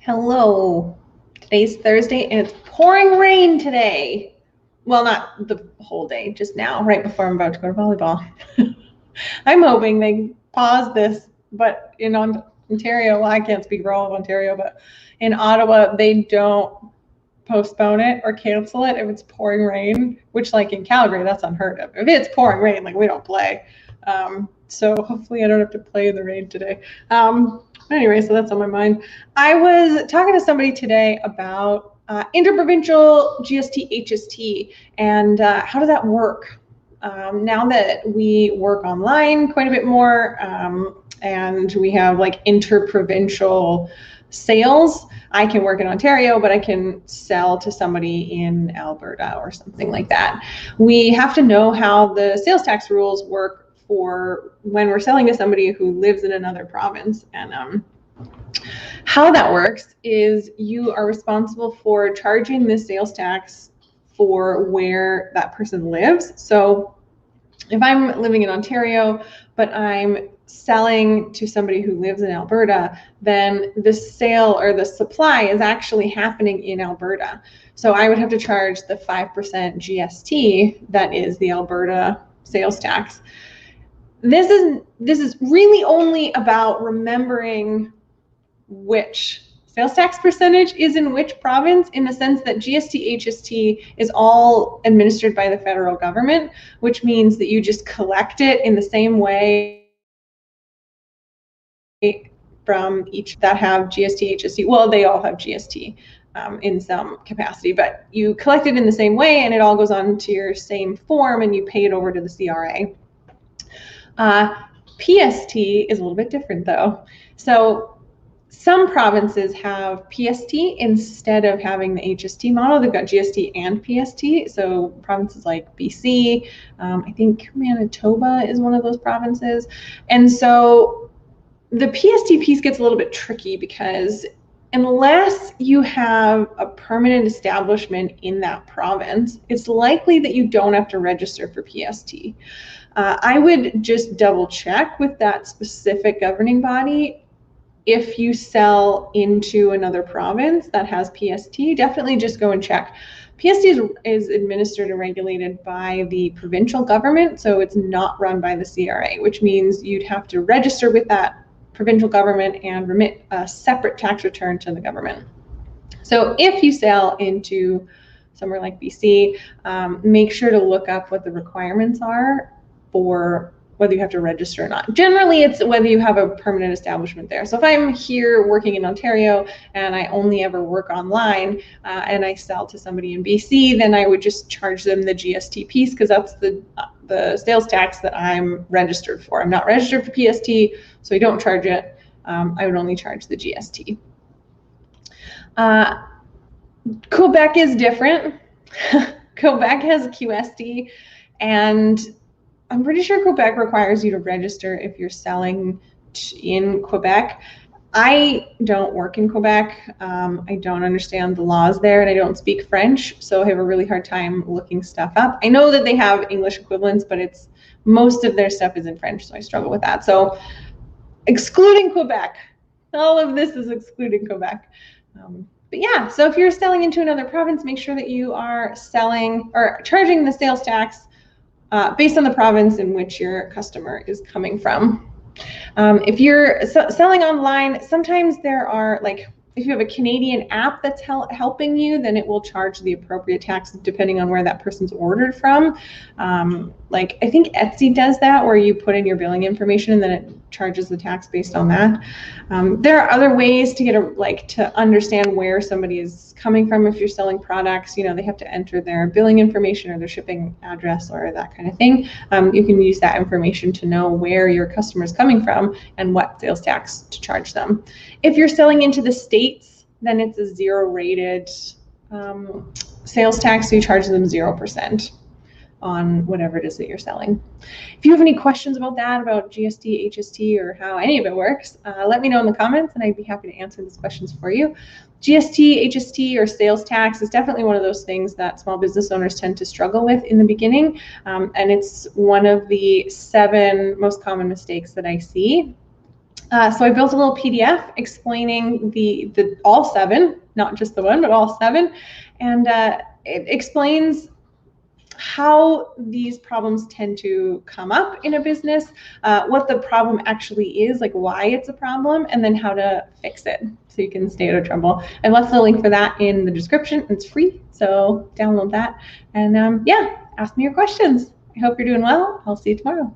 Hello. Today's Thursday and it's pouring rain today. Well, not the whole day, just now, right before I'm about to go to volleyball. I'm hoping they pause this, but in Ontario, well, I can't speak for all of Ontario, but in Ottawa, they don't postpone it or cancel it if it's pouring rain, which like in Calgary, that's unheard of. If it's pouring rain, like we don't play. So hopefully I don't have to play in the rain today. Anyway, so that's on my mind. I was talking to somebody today about Inter-provincial GST, HST, and how does that work? Now that we work online quite a bit more, and we have like inter-provincial sales, I can work in Ontario, but I can sell to somebody in Alberta or something like that. We have to know how the sales tax rules work for when we're selling to somebody who lives in another province. And how that works is you are responsible for charging the sales tax for where that person lives. So if I'm living in Ontario, but I'm selling to somebody who lives in Alberta, then the sale or the supply is actually happening in Alberta. So I would have to charge the 5% GST that is the Alberta sales tax. This is really only about remembering which sales tax percentage is in which province, in the sense that GST, HST is all administered by the federal government, which means that you just collect it in the same way from each that have GST, HST. Well, they all have GST in some capacity, but you collect it in the same way and it all goes on to your same form and you pay it over to the CRA. PST is a little bit different though. So some provinces have PST instead of having the HST model. They've got GST and PST. So provinces like BC, I think Manitoba is one of those provinces. And so the PST piece gets a little bit tricky because unless you have a permanent establishment in that province, it's likely that you don't have to register for PST. I would just double check with that specific governing body. If you sell into another province that has PST, definitely just go and check. PST is administered and regulated by the provincial government, so it's not run by the CRA, which means you'd have to register with that provincial government and remit a separate tax return to the government. So if you sell into somewhere like BC, make sure to look up what the requirements are for whether you have to register or not. Generally, it's whether you have a permanent establishment there. So if I'm here working in Ontario and I only ever work online and I sell to somebody in BC, then I would just charge them the GST piece because that's the sales tax that I'm registered for. I'm not registered for PST, so I don't charge it. I would only charge the GST. Quebec is different. Quebec has QST, and I'm pretty sure Quebec requires you to register if you're selling in Quebec. I don't work in Quebec. I don't understand the laws there, and I don't speak French, so I have a really hard time looking stuff up. I know that they have English equivalents, but most of their stuff is in French, so I struggle with that. So excluding Quebec, all of this is excluding Quebec. But yeah, so if you're selling into another province, make sure that you are selling or charging the sales tax based on the province in which your customer is coming from. If you're selling online, sometimes there are, like, if you have a Canadian app that's helping you, then it will charge the appropriate tax depending on where that person's ordered from. Like, I think Etsy does that, where you put in your billing information and then it charges the tax based on that. There are other ways to get to understand where somebody is coming from. If you're selling products, they have to enter their billing information or their shipping address or that kind of thing. You can use that information to know where your customer is coming from and what sales tax to charge them. If you're selling into the States, then it's a zero-rated sales tax, so you charge them 0% on whatever it is that you're selling. If you have any questions about that, about GST, HST, or how any of it works, let me know in the comments and I'd be happy to answer these questions for you. GST, HST, or sales tax is definitely one of those things that small business owners tend to struggle with in the beginning, and it's one of the 7 most common mistakes that I see. So I built a little PDF explaining the all 7, not just the one, but all 7, and it explains how these problems tend to come up in a business, what the problem actually is, like why it's a problem, and then how to fix it so you can stay out of trouble. I left the link for that in the description. It's free, so download that. And yeah, ask me your questions. I hope you're doing well. I'll see you tomorrow.